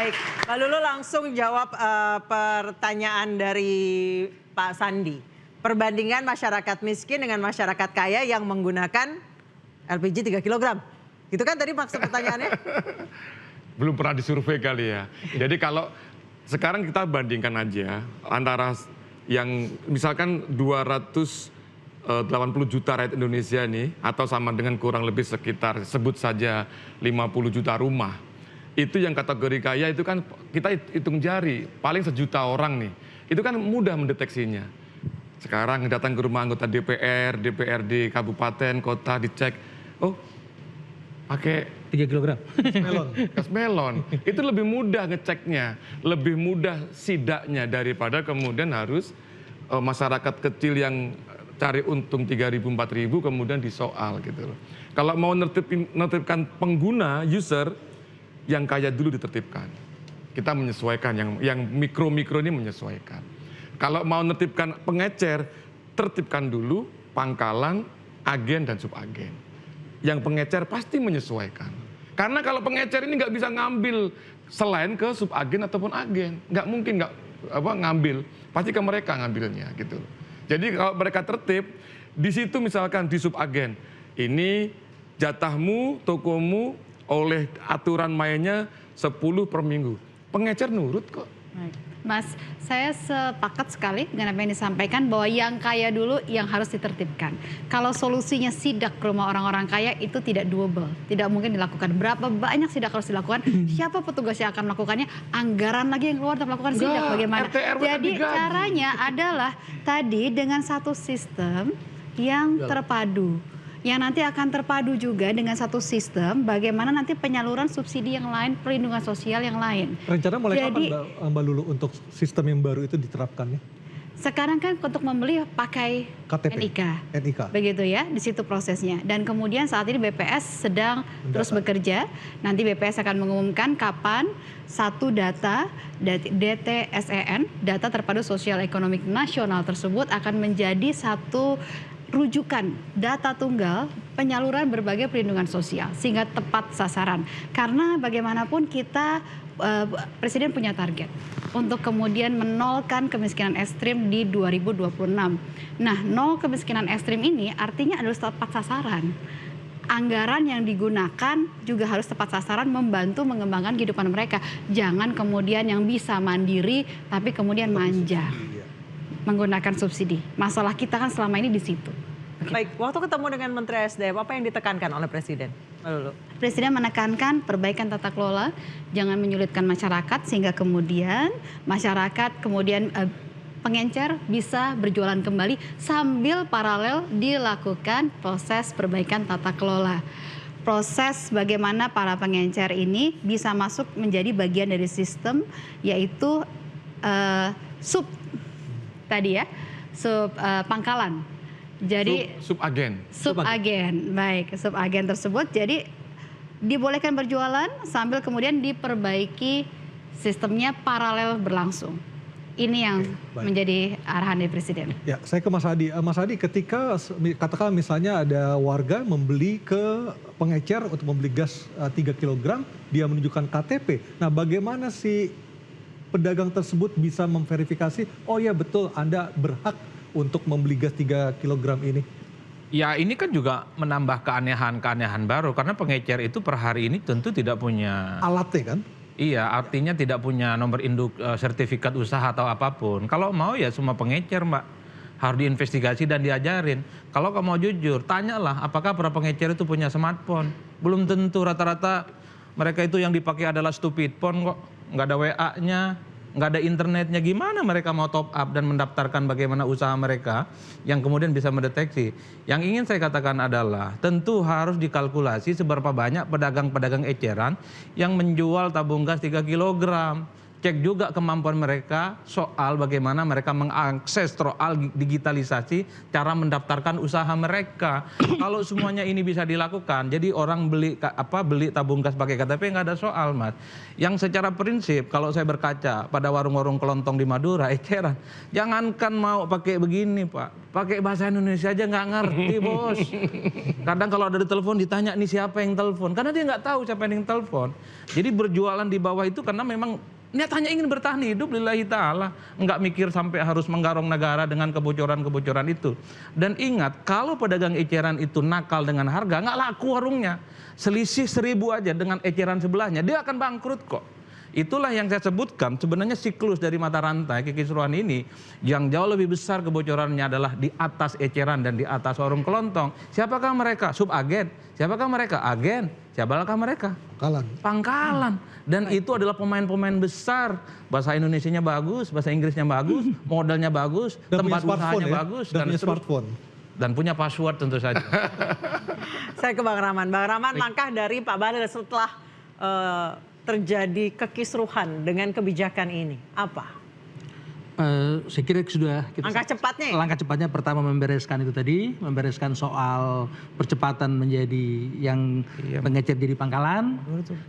Baik, Mbak Lulu langsung jawab pertanyaan dari Pak Sandi. Perbandingan masyarakat miskin dengan masyarakat kaya yang menggunakan LPG 3 kg. Gitu kan tadi maksud pertanyaannya? Belum pernah disurvei kali ya. Jadi kalau sekarang kita bandingkan aja antara yang misalkan 280 juta rakyat Indonesia nih, atau sama dengan kurang lebih sekitar sebut saja 50 juta rumah. Itu yang kategori kaya itu kan kita hitung jari, paling 1 juta orang nih. Itu kan mudah mendeteksinya. Sekarang datang ke rumah anggota DPR, DPRD, kabupaten, kota, dicek, oh pakai 3 kilogram. gas melon. Itu lebih mudah ngeceknya, lebih mudah sidaknya daripada kemudian harus masyarakat kecil yang cari untung 3.000, 4.000 kemudian disoal gitu loh. Kalau mau nertibkan pengguna, user, yang kaya dulu ditertibkan. Kita menyesuaikan, yang mikro-mikro ini menyesuaikan. Kalau mau nertibkan pengecer, tertibkan dulu pangkalan, agen, dan subagen. Yang pengecer pasti menyesuaikan. Karena kalau pengecer ini nggak bisa ngambil selain ke subagen ataupun agen. Nggak mungkin ngambil, pasti ke mereka ngambilnya gitu. Jadi kalau mereka tertib, di situ misalkan di subagen, ini jatahmu, tokomu oleh aturan mainnya 10 per minggu. Pengecer nurut kok. Mas, saya sepakat sekali dengan apa yang disampaikan bahwa yang kaya dulu yang harus ditertibkan. Kalau solusinya sidak ke rumah orang-orang kaya itu tidak doable, tidak mungkin dilakukan. Berapa banyak sidak harus dilakukan? Siapa petugas yang akan melakukannya? Anggaran lagi yang keluar untuk melakukan sidak bagaimana? Jadi caranya adalah tadi dengan satu sistem yang terpadu. Yang nanti akan terpadu juga dengan satu sistem bagaimana nanti penyaluran subsidi yang lain, perlindungan sosial yang lain. Rencana mulai kapan Mbak Lulu untuk sistem yang baru itu diterapkannya? Sekarang kan untuk membeli pakai KTP, NIK, begitu ya, di situ prosesnya. Dan kemudian saat ini BPS sedang terus bekerja. Nanti BPS akan mengumumkan kapan satu data DTSEN, data terpadu sosial ekonomi nasional tersebut akan menjadi satu rujukan data tunggal penyaluran berbagai perlindungan sosial sehingga tepat sasaran. Karena bagaimanapun kita Presiden punya target untuk kemudian menolkan kemiskinan ekstrim di 2026. Nah, nol kemiskinan ekstrim ini artinya adalah tepat sasaran. Anggaran yang digunakan juga harus tepat sasaran membantu mengembangkan kehidupan mereka. Jangan kemudian yang bisa mandiri tapi kemudian manja menggunakan subsidi. Masalah kita kan selama ini di situ. Baik, waktu ketemu dengan Menteri SDM, apa yang ditekankan oleh Presiden? Lalu. Presiden menekankan perbaikan tata kelola, jangan menyulitkan masyarakat sehingga kemudian masyarakat pengencer bisa berjualan kembali sambil paralel dilakukan proses perbaikan tata kelola. Proses bagaimana para pengencer ini bisa masuk menjadi bagian dari sistem yaitu pangkalan. Jadi subagen, baik, subagen tersebut jadi dibolehkan berjualan sambil kemudian diperbaiki sistemnya paralel berlangsung. Ini yang menjadi arahan dari Presiden. Ya, saya ke Mas Adi. Mas Adi, ketika katakan misalnya ada warga membeli ke pengecer untuk membeli gas 3 kg, dia menunjukkan KTP. Nah, bagaimana si pedagang tersebut bisa memverifikasi, oh ya betul Anda berhak untuk membeli gas 3 kg ini? Ya, ini kan juga menambah keanehan-keanehan baru karena pengecer itu per hari ini tentu tidak punya alatnya kan? Iya, artinya tidak punya nomor induk sertifikat usaha atau apapun. Kalau mau ya semua pengecer, Mbak, harus diinvestigasi dan diajarin. Kalau kamu mau jujur, tanyalah apakah para pengecer itu punya smartphone. Belum tentu, rata-rata mereka itu yang dipakai adalah stupid phone kok. Nggak ada WA-nya, nggak ada internetnya, gimana mereka mau top up dan mendaftarkan bagaimana usaha mereka yang kemudian bisa mendeteksi. Yang ingin saya katakan adalah tentu harus dikalkulasi seberapa banyak pedagang-pedagang eceran yang menjual tabung gas 3 kg. cek juga kemampuan mereka soal bagaimana mereka mengakses soal digitalisasi, cara mendaftarkan usaha mereka. Kalau semuanya ini bisa dilakukan, jadi orang beli tabung gas pakai KTP nggak ada soal, Mas. Yang secara prinsip kalau saya berkaca pada warung-warung kelontong di Madura, eceran, jangankan mau pakai begini, Pak, pakai bahasa Indonesia aja nggak ngerti, Bos. Kadang kalau ada di telepon ditanya nih siapa yang telepon, karena dia nggak tahu siapa yang telepon. Jadi berjualan di bawah itu karena memang niatannya ingin bertahan hidup lillahi ta'ala. Nggak mikir sampai harus menggarong negara dengan kebocoran-kebocoran itu. Dan ingat, kalau pedagang eceran itu nakal dengan harga, nggak laku warungnya. Selisih 1.000 aja dengan eceran sebelahnya, dia akan bangkrut kok. Itulah yang saya sebutkan, sebenarnya siklus dari mata rantai kekisruhan ini yang jauh lebih besar kebocorannya adalah di atas eceran dan di atas warung kelontong. Siapakah mereka? Subagen. Siapakah mereka? Agen. Siapakah mereka? Pangkalan. Dan itu adalah pemain-pemain besar. Bahasa Indonesianya bagus, bahasa Inggrisnya bagus, modalnya bagus, dan tempat usahanya bagus, dan punya smartphone. Dan punya password tentu saja. Saya ke Bang Rahman. Bang Rahman, langkah dari Pak Bahlil setelah terjadi kekisruhan dengan kebijakan ini apa? Saya kira sudah kita langkah cepatnya pertama membereskan itu tadi, membereskan soal percepatan menjadi yang pengecer jadi pangkalan,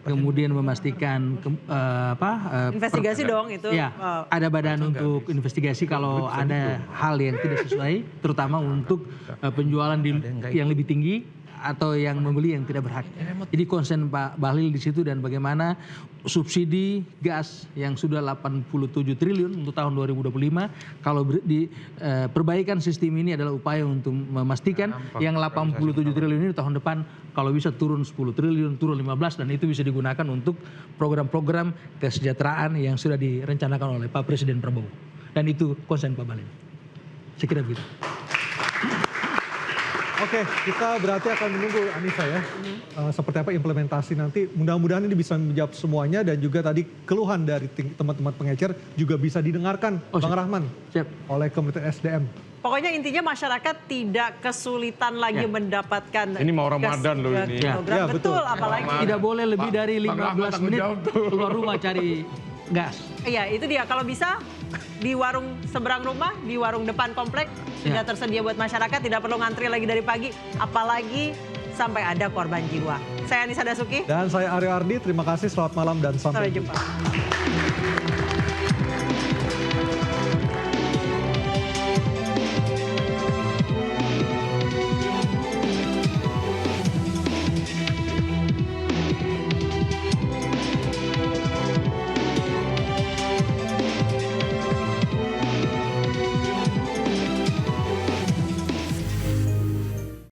kemudian memastikan investigasi dong itu. Ya, ada badan untuk investigasi kalau ada hal yang tidak sesuai, terutama untuk penjualan yang lebih tinggi atau yang membeli yang tidak berhak. Jadi konsen Pak Bahlil di situ dan bagaimana subsidi gas yang sudah 87 triliun untuk tahun 2025 kalau perbaikan sistem ini adalah upaya untuk memastikan yang 87 triliun ini tahun depan kalau bisa turun 10 triliun, turun 15 dan itu bisa digunakan untuk program-program kesejahteraan yang sudah direncanakan oleh Pak Presiden Prabowo. Dan itu konsen Pak Bahlil. Saya kira begitu. Oke, kita berarti akan menunggu Anissa ya, seperti apa implementasi nanti. Mudah-mudahan ini bisa menjawab semuanya dan juga tadi keluhan dari teman-teman pengecer juga bisa didengarkan, Bang Rahman, oleh Kementerian SDM. Pokoknya intinya masyarakat tidak kesulitan lagi mendapatkan. Ini mau Ramadan loh ini. Ya, betul, apalagi. Tidak boleh lebih dari 15 menit keluar rumah cari gas. Iya, itu dia. Kalau bisa di warung seberang rumah, di warung depan komplek sudah tersedia buat masyarakat, tidak perlu ngantri lagi dari pagi, apalagi sampai ada korban jiwa. Saya Anissa Dasuki. Dan saya Aryo Ardi, terima kasih, selamat malam dan sampai jumpa.